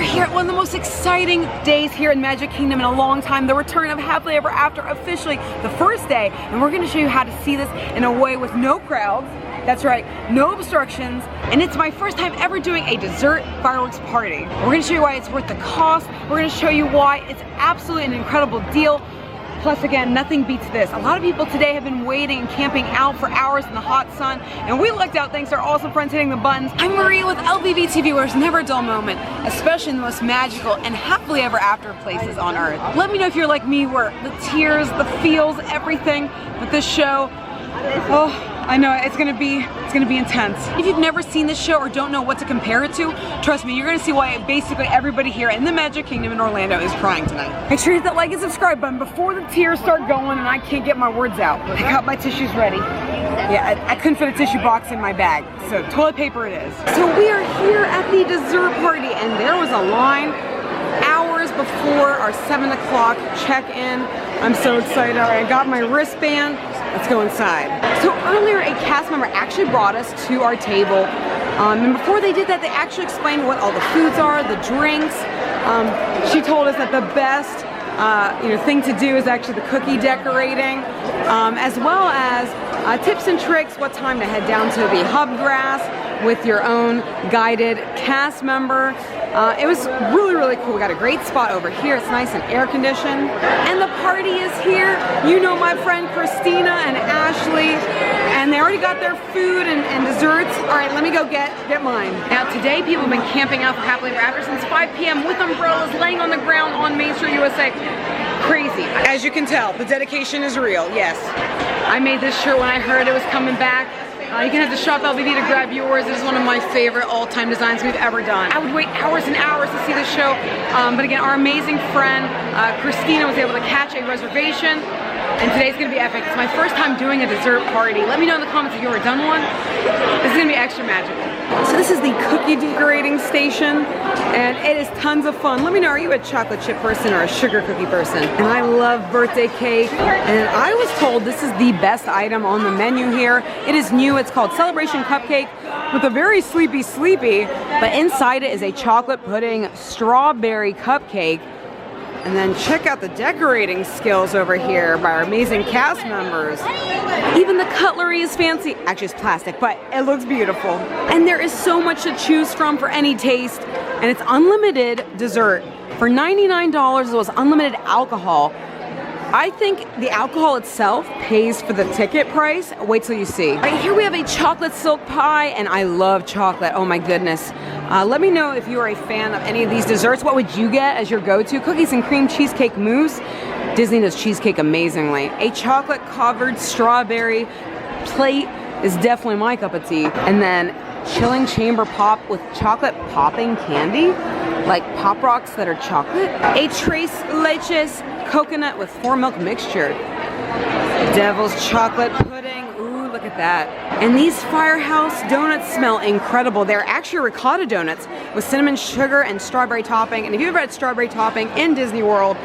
here at one of the most exciting days here in Magic Kingdom in a long time, the return of Happily Ever After, officially the first day, and we're going to show you how to see this in a way with no crowds. That's right, no obstructions, and it's my first time ever doing a dessert fireworks party. We're going to show you why it's worth the cost. We're going to show you why it's absolutely an incredible deal. Plus, again, nothing beats this. A lot of people today have been waiting and camping out for hours in the hot sun, and we lucked out thanks to our awesome friends hitting the buttons. I'm Maria with LVB TV, where there's never a dull moment, especially in the most magical and happily ever after places on Earth. Let me know if you're like me, where the tears, the feels, everything with this show. Oh, I know it's gonna be intense. If you've never seen this show or don't know what to compare it to, trust me, you're gonna see why basically everybody here in the Magic Kingdom in Orlando is crying tonight. Make sure you hit that like and subscribe button before the tears start going and I can't get my words out. I got my tissues ready. Yeah, I couldn't fit a tissue box in my bag, so toilet paper it is. So we are here at the dessert party, and there was a line hours before our 7 o'clock check-in. I'm so excited. All right, I got my wristband. Let's go inside. So earlier, a cast member actually brought us to our table. And before they did that, they actually explained what all the foods are, the drinks. She told us that the best thing to do is actually the cookie decorating, as well as tips and tricks, what time to head down to the hub grass with your own guided cast member. It was really, really cool. We got a great spot over here. It's nice and air conditioned. And the party is here. You know my friend Christina and Ashley, and they already got their food and desserts. All right, let me go get mine. Now today, people have been camping out for Happily Ever After since 5 p.m. with umbrellas, laying on the ground on Main Street, USA. Crazy. As you can tell, the dedication is real, yes. I made this shirt when I heard it was coming back. You can head to Shop LVB to grab yours. It is one of my favorite all-time designs we've ever done. I would wait hours and hours to see this show, but again, our amazing friend, Christina, was able to catch a reservation, and today's gonna be epic. It's my first time doing a dessert party. Let me know in the comments if you ever done one. This is gonna be extra magical. So this is the cookie decorating station, and it is tons of fun. Let me know, are you a chocolate chip person or a sugar cookie person? And I love birthday cake, and I was told this is the best item on the menu here. It is new, it's called Celebration Cupcake with a very sleepy, but inside it is a chocolate pudding strawberry cupcake. And then check out the decorating skills over here by our amazing cast members. Even the cutlery is fancy. Actually, it's plastic, but it looks beautiful. And there is so much to choose from for any taste. And it's unlimited dessert. For $99, it was unlimited alcohol. I think the alcohol itself pays for the ticket price. Wait till you see. Right here we have a chocolate silk pie, and I love chocolate. Oh my goodness. Let me know if you are a fan of any of these desserts. What would you get as your go-to? Cookies and cream cheesecake mousse. Disney does cheesecake amazingly. A chocolate covered strawberry plate is definitely my cup of tea. And then chilling chamber pop with chocolate popping candy, like Pop Rocks that are chocolate. A tres leches coconut with 4 milk mixture. Devil's chocolate pudding. Ooh, look at that. And these Firehouse donuts smell incredible. They're actually ricotta donuts with cinnamon sugar and strawberry topping. And if you've ever had strawberry topping in Disney World,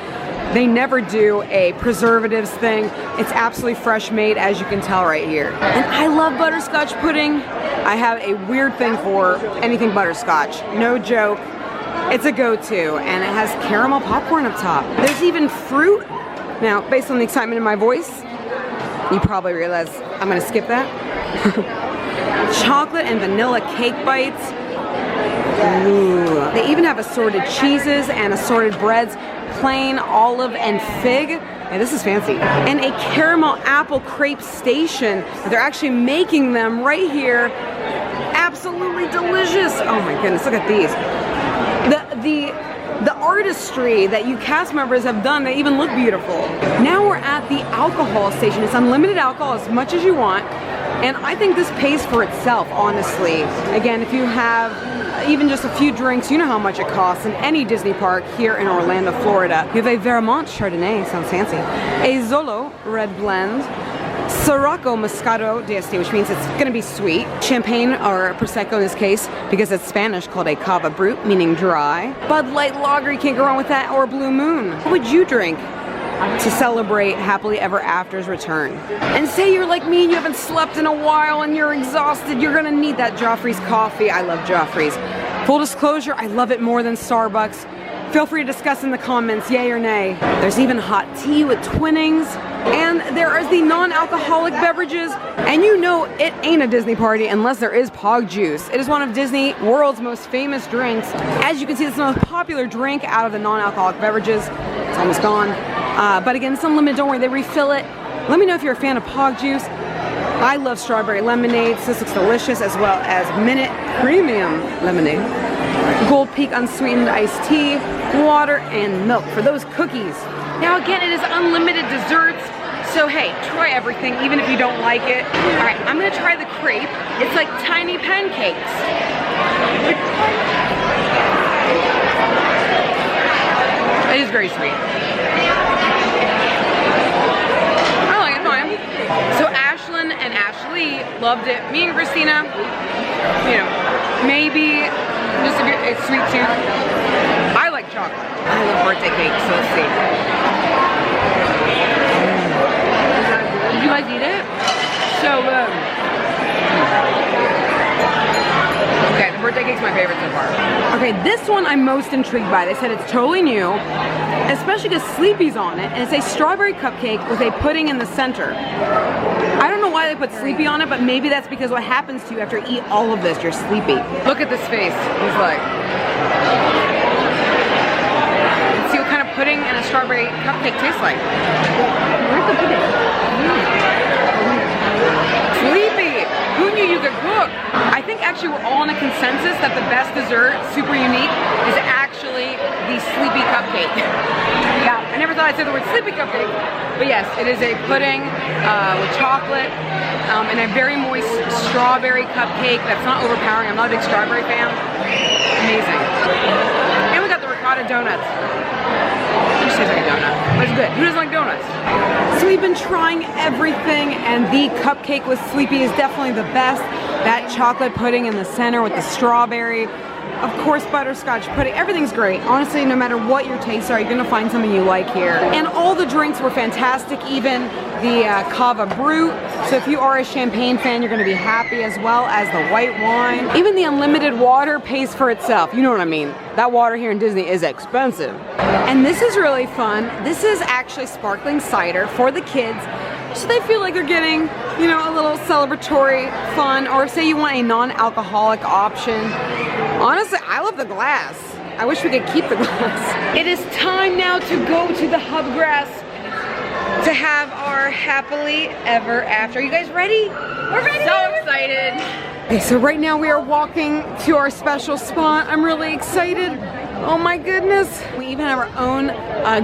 they never do a preservatives thing. It's absolutely fresh made, as you can tell right here. And I love butterscotch pudding. I have a weird thing for anything butterscotch. No joke. It's a go-to, and it has caramel popcorn up top. There's even fruit. Now, based on the excitement in my voice, you probably realize I'm gonna skip that. Chocolate and vanilla cake bites. Ooh. They even have assorted cheeses and assorted breads, plain, olive, and fig. Yeah, this is fancy. And a caramel apple crepe station. They're actually making them right here. Absolutely delicious. Oh my goodness, look at these. The artistry that you cast members have done, they even look beautiful. Now we're at the alcohol station. It's unlimited alcohol as much as you want, and I think this pays for itself, honestly. Again, if you have even just a few drinks, you know how much it costs in any Disney park here in Orlando, Florida. You have a Vermont Chardonnay, sounds fancy. A Zolo Red Blend. Sirocco Moscato d'Este, which means it's gonna be sweet. Champagne, or Prosecco in this case, because it's Spanish, called a Cava Brut, meaning dry. Bud Light Lager, you can't go wrong with that, or Blue Moon. What would you drink to celebrate Happily Ever After's return? And say you're like me and you haven't slept in a while and you're exhausted, you're gonna need that Joffrey's coffee. I love Joffrey's. Full disclosure, I love it more than Starbucks. Feel free to discuss in the comments, yay or nay. There's even hot tea with Twinnings, and there is the non-alcoholic beverages. And you know it ain't a Disney party unless there is Pog Juice. It is one of Disney World's most famous drinks. As you can see, it's the most popular drink out of the non-alcoholic beverages. It's almost gone. But again, it's unlimited, don't worry, they refill it. Let me know if you're a fan of Pog Juice. I love strawberry lemonade, so this looks delicious, as well as Minute Premium Lemonade. Gold Peak unsweetened iced tea, water, and milk for those cookies. Now again, it is unlimited desserts, so hey, try everything, even if you don't like it. All right, I'm gonna try the crepe. It's like tiny pancakes. It is very sweet. I like it, fine. So Ashlyn and Ashley loved it. Me and Christina, you know, maybe just a bit, it's sweet too. I like chocolate. I love birthday cake, so let's see. Did you guys eat it? So good. Okay, the birthday cake's my favorite so far. Okay, this one I'm most intrigued by. They said it's totally new, especially because Sleepy's on it, and it's a strawberry cupcake with a pudding in the center. I don't know why they put Sleepy on it, but maybe that's because what happens to you after you eat all of this, you're sleepy. Look at this face. He's like... Let's see what kind of pudding and a strawberry cupcake tastes like. Where's the pudding? Sleepy! Who knew you could cook? I think actually we're all in a consensus that the best dessert, super unique, is actually the Sleepy cupcake. Yeah, I never thought I'd say the word Sleepy cupcake, but yes, it is a pudding with chocolate and a very moist strawberry cupcake that's not overpowering. I'm not a big strawberry fan. Amazing. And we got the ricotta donuts. It just tastes like a donut, but it's good. Who doesn't like donuts? So we've been trying everything, and the cupcake with Sleepy is definitely the best. That chocolate pudding in the center with the strawberry. Of course, butterscotch pudding. Everything's great. Honestly, no matter what your tastes are, you're gonna find something you like here. And all the drinks were fantastic, even the Cava Brut. So if you are a champagne fan, you're gonna be happy, as well as the white wine. Even the unlimited water pays for itself. You know what I mean? That water here in Disney is expensive. And this is really fun. This is actually sparkling cider for the kids, so they feel like they're getting, you know, a little celebratory fun. Or say you want a non-alcoholic option. Honestly, I love the glass. I wish we could keep the glass. It is time now to go to the hub grass to have our happily ever after. Are you guys ready? We're ready. So excited. Okay, so right now we are walking to our special spot. I'm really excited. Oh my goodness. We even have our own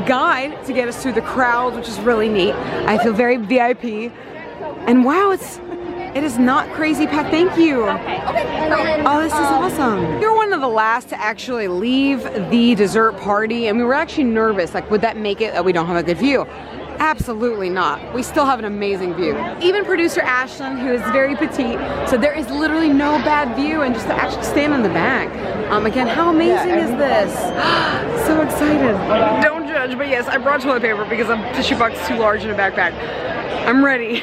guide to get us through the crowd, which is really neat. I feel very VIP. And wow, it is not crazy packed. Thank you. Oh, this is awesome. We were one of the last to actually leave the dessert party, and we were actually nervous. Like, would that make it that we don't have a good view? Absolutely not. We still have an amazing view. Even producer Ashlyn, who is very petite, so there is literally no bad view, and just to actually stand in the back. Again, how amazing is this? So excited. Don't judge, but yes, I brought toilet paper because a tissue box is too large in a backpack. I'm ready.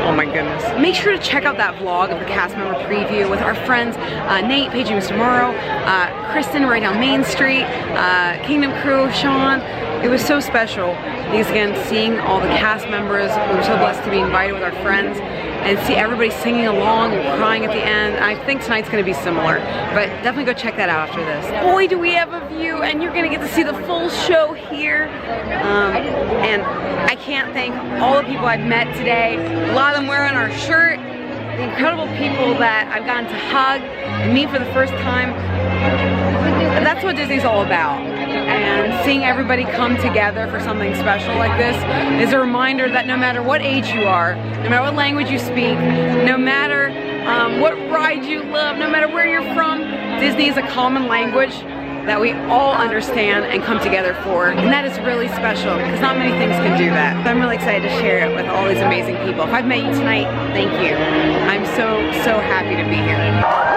Oh my goodness. Make sure to check out that vlog of the cast member preview with our friends Nate, Paige, and Mr. Morrow, Kristen right down Main Street, Kingdom Crew, Sean. It was so special because again, seeing all the cast members, we were so blessed to be invited with our friends and see everybody singing along and crying at the end. I think tonight's gonna be similar, but definitely go check that out after this. Boy, do we have a view, and you're gonna get to see the full show here. And I can't thank all the people I've met today. A lot of them wearing our shirt, the incredible people that I've gotten to hug and meet for the first time. That's what Disney's all about. And seeing everybody come together for something special like this is a reminder that no matter what age you are, no matter what language you speak, no matter what ride you love, no matter where you're from, Disney is a common language that we all understand and come together for, and that is really special because not many things can do that. So I'm really excited to share it with all these amazing people. If I've met you tonight, thank you. I'm so happy to be here.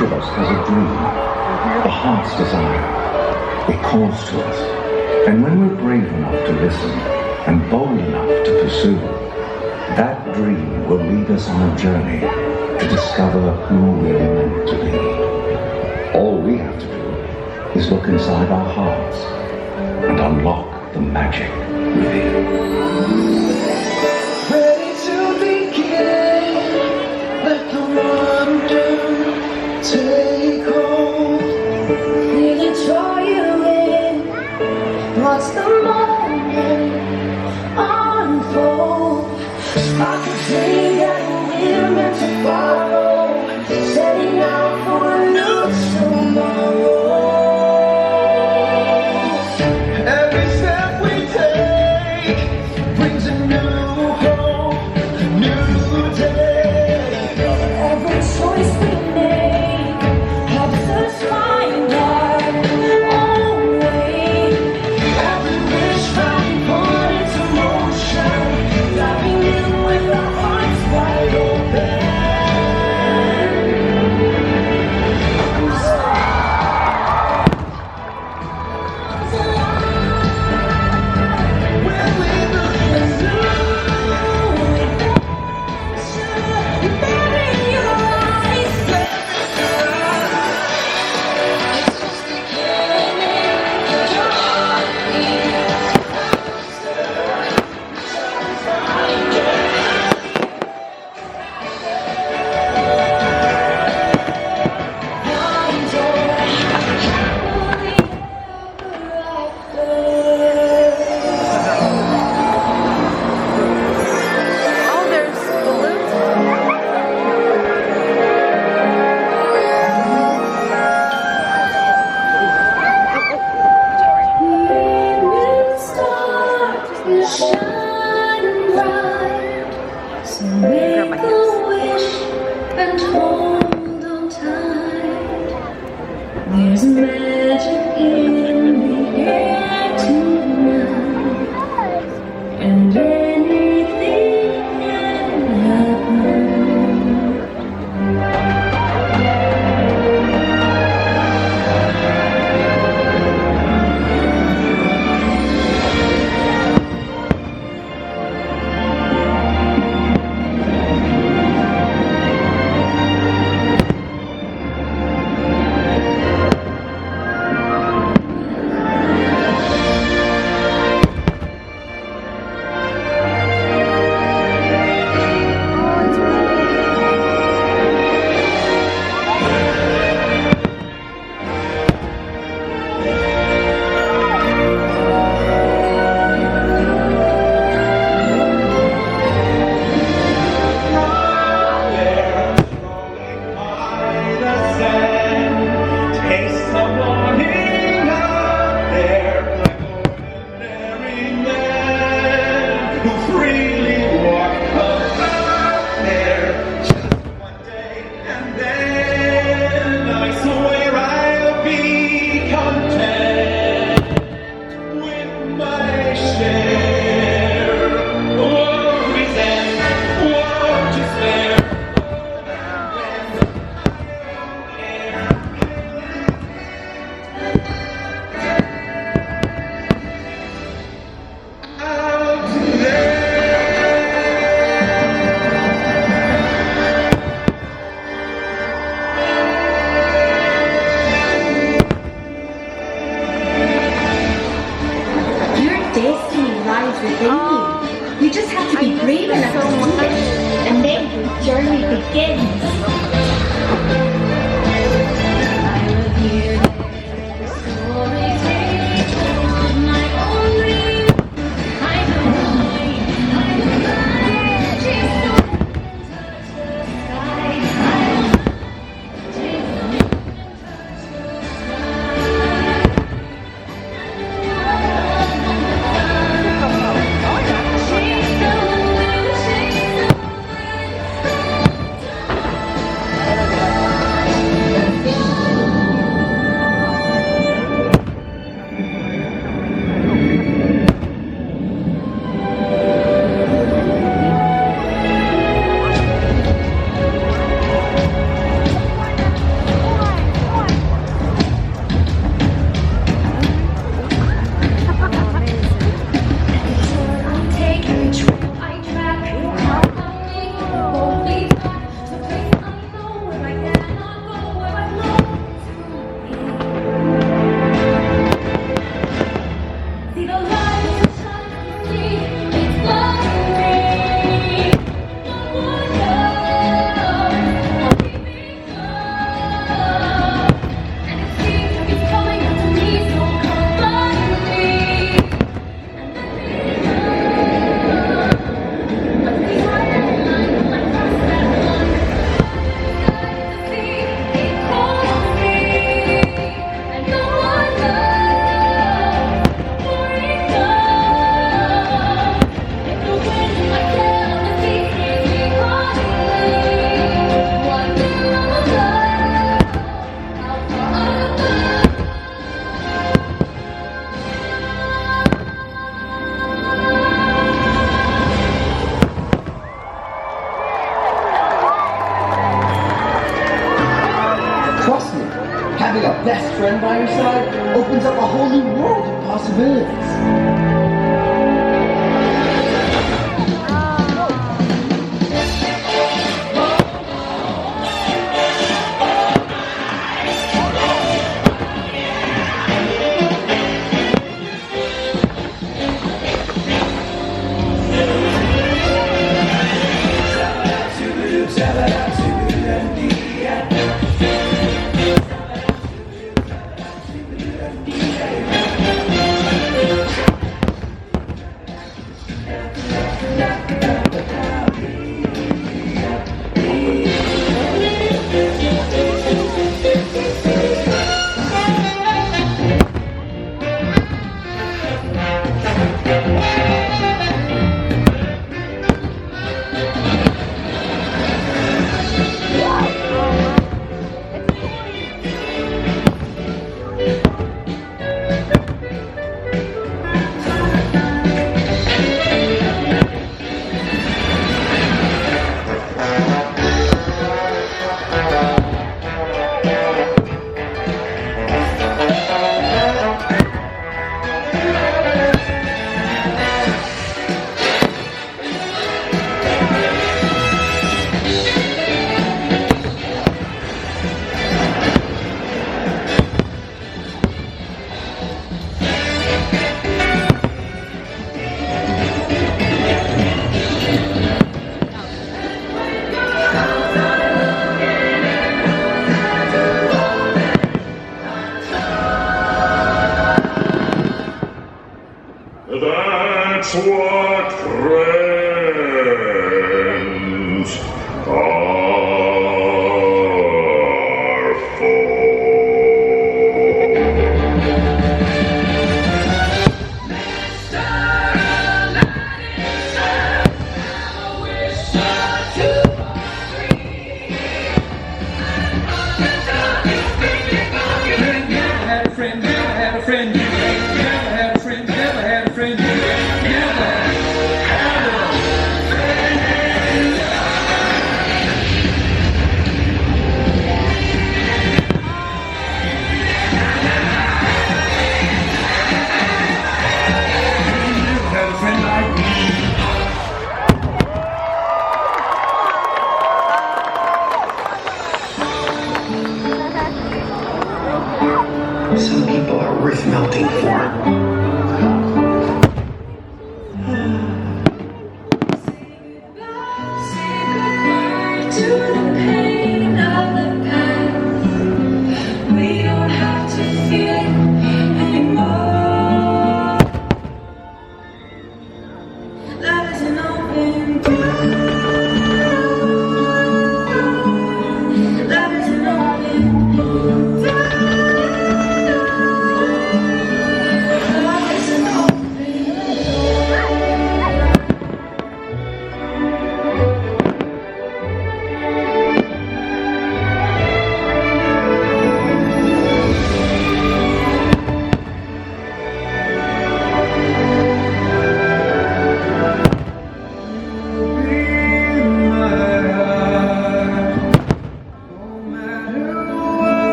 Each of us has a dream, the heart's desire. It calls to us. And when we're brave enough to listen and bold enough to pursue, that dream will lead us on a journey to discover who we're meant to be. All we have to do is look inside our hearts and unlock the magic within. Ready to begin, let the wonder take hold. Feel the joy you're in, watch the moment unfold. I can see that we're meant to follow, setting out for a new tomorrow. Every step we take brings a new hope, a new day. Every choice we make helps us find our own way. Every wish found put into motion, diving in with our hearts wide open. When we look into there in your eyes, it's just beginning. Your heartbeat. Oh, there's balloons. Shine bright, so make Grab my a wish and hold on tight. There's magic in the air tonight, and anything can happen. Destiny lies within you. You just have to be brave enough to do it, and then your journey begins. I will hear the story take on my own dream. I know mine, I will fly, chase the wind and touch the sky. I will chase the wind and touch the sky. friends are for. Some people are worth melting for. To the pain of the past, we don't have to feel it anymore. Love is an open door. Love is an open door. Love is an open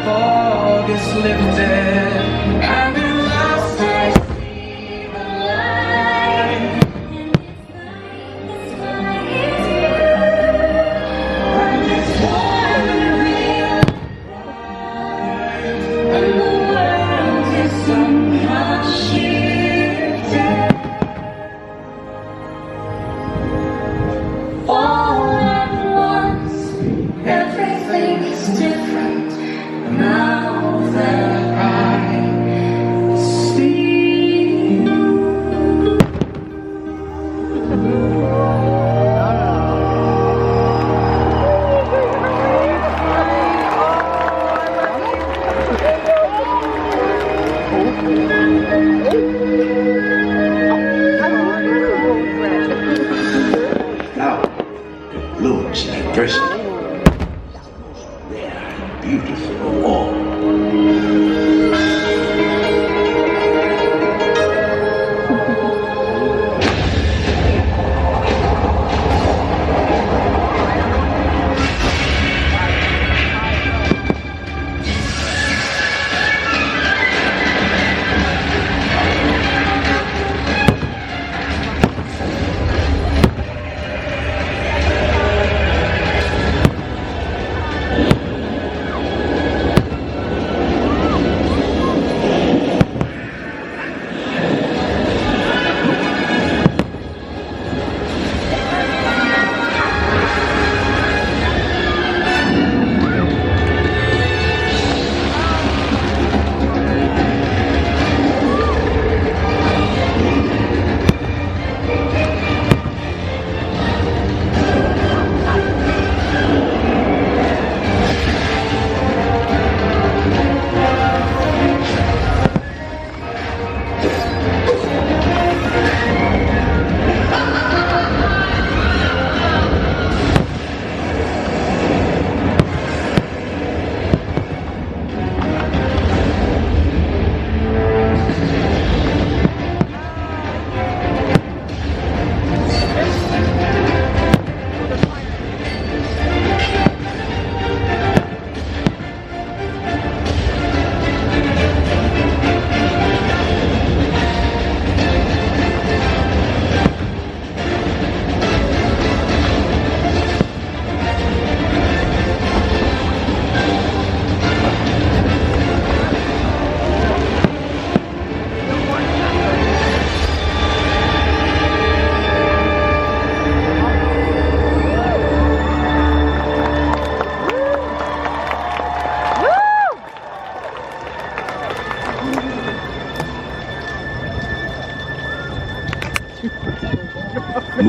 fog is lifted and at last I see the light. And it's one real bright, and the world is somehow shifted. All at once, everything is different. Now that I see you. Now, the blooms in adversity. They are beautiful of all.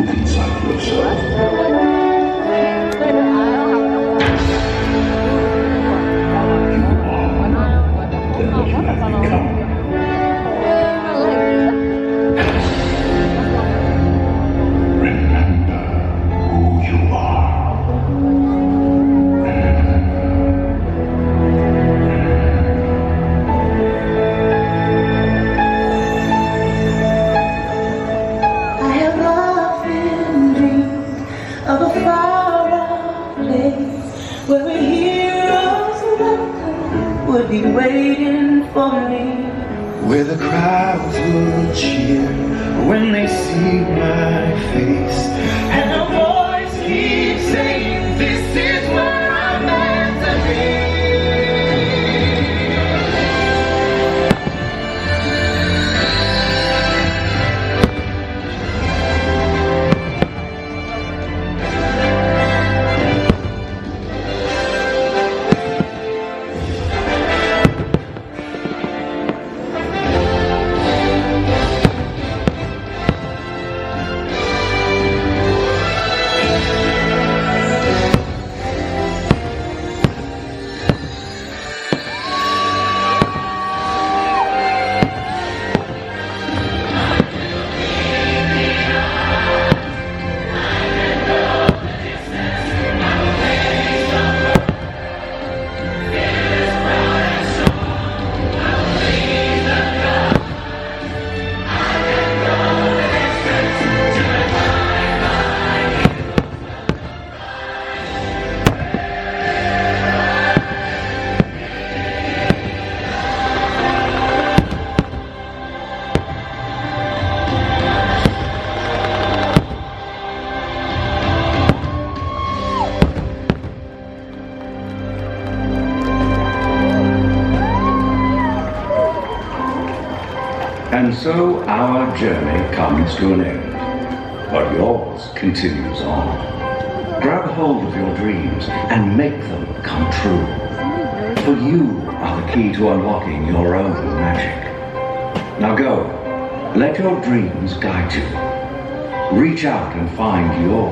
look inside yourself. You are than what you have become. Remember who you are. I have often dreamed of a far-off place where a hero's welcome would be waiting for me. Where the crowds will cheer when they see my face, And a voice keeps saying, this is where I'm meant to be. and so our journey comes to an end, but yours continues on. Grab hold of your dreams and make them come true, for you are the key to unlocking your own magic. Now go, let your dreams guide you. Reach out and find your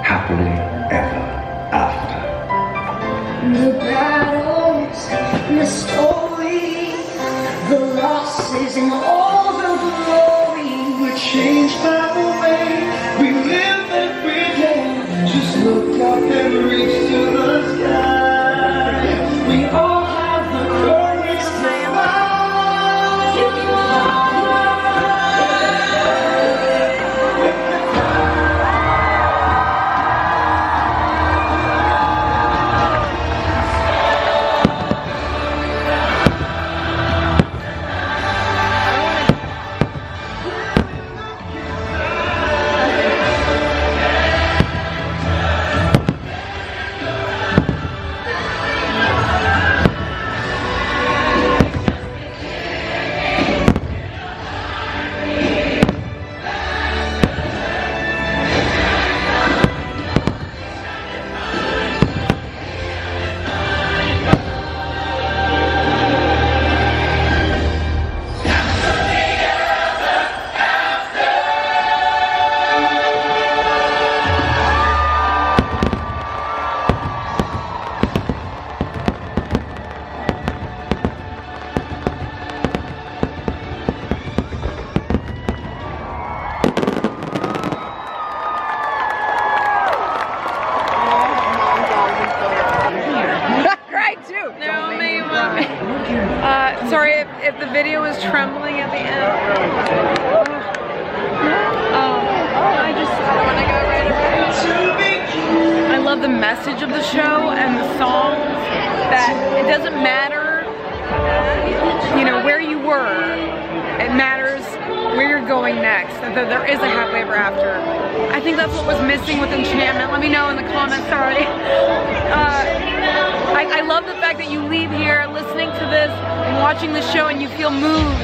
happily ever after. The battles and the story, the losses and all the glory were changed by the way we live every day. Just look up and reach to the sky. We all have the courage to fly. You can fly. Sorry if the video is trembling at the end. I want to go right away. I love the message of the show and the songs, that it doesn't matter, you know, where you were. It matters where you're going next, and that there is a happily ever after. I think that's what was missing with Enchantment. Let me know in the comments, sorry. I love the fact that you leave here listening to this and watching the show and you feel moved.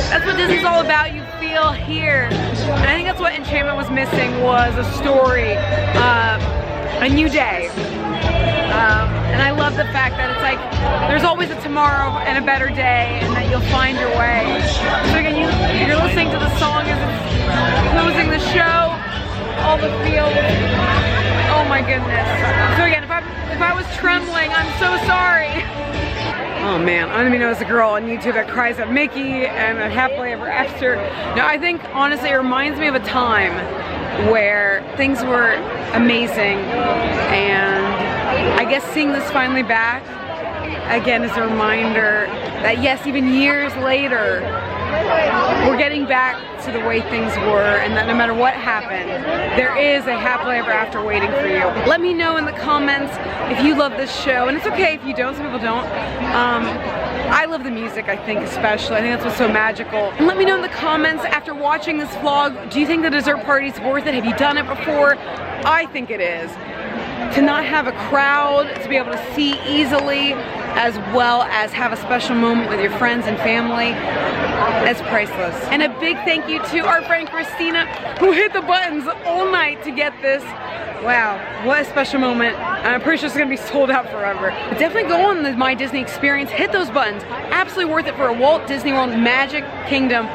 That's what Disney's all about, you feel here. And I think that's what Enchantment was missing, was a story, a new day. And I love the fact that it's like, there's always a tomorrow and a better day, and that you'll find your way. So again, you're listening to the song as it's closing the show. all the feels. Oh my goodness. So again, if I was trembling, I'm so sorry. Oh man, I don't even know as a girl on YouTube that cries at Mickey and at Happily Ever After. No, I think honestly it reminds me of a time where things were amazing, and I guess seeing this finally back again is a reminder that yes, even years later, we're getting back to the way things were, and that no matter what happened, there is a happily ever after waiting for you. Let me know in the comments if you love this show, and it's okay if you don't, some people don't. I love the music, I think, especially. I think that's what's so magical. And let me know in the comments after watching this vlog, do you think the dessert party's worth it? Have you done it before? I think it is. To not have a crowd, to be able to see easily, as well as have a special moment with your friends and family, it's priceless. And a big thank you to our friend Christina, who hit the buttons all night to get this. Wow, what a special moment. I'm pretty sure it's gonna be sold out forever. But definitely go on the My Disney experience, hit those buttons. Absolutely worth it for a Walt Disney World Magic Kingdom.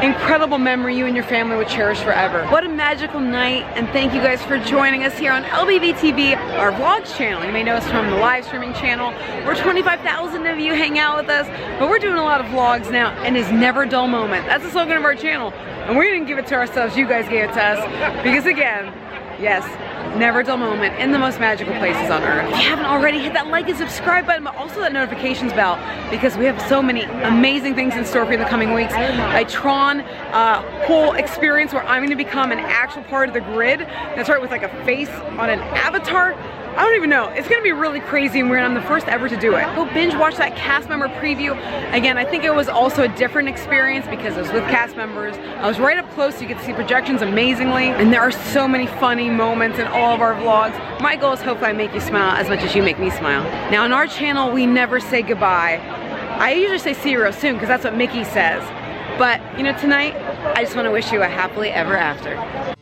Incredible memory you and your family would cherish forever. What a magical night, and thank you guys for joining us here on LBV TV, our vlogs channel. You may know us from the live streaming channel, where 25,000 of you hang out with us, but we're doing a lot of vlogs now, and it's never a dull moment. That's the slogan of our channel, and we didn't give it to ourselves, you guys gave it to us, because again, yes, never a dull moment in the most magical places on earth. If you haven't already, hit that like and subscribe button, but also that notifications bell, because we have so many amazing things in store for you in the coming weeks. A Tron whole experience where I'm going to become an actual part of the grid. That's right, with like a face on an avatar. I don't even know. It's gonna be really crazy and weird. I'm the first ever to do it. Go binge watch that cast member preview. Again, I think it was also a different experience because it was with cast members. I was right up close so you could see projections amazingly. And there are so many funny moments in all of our vlogs. My goal is hopefully I make you smile as much as you make me smile. Now on our channel, we never say goodbye. I usually say see you real soon because that's what Mickey says. But, you know, tonight, I just want to wish you a happily ever after.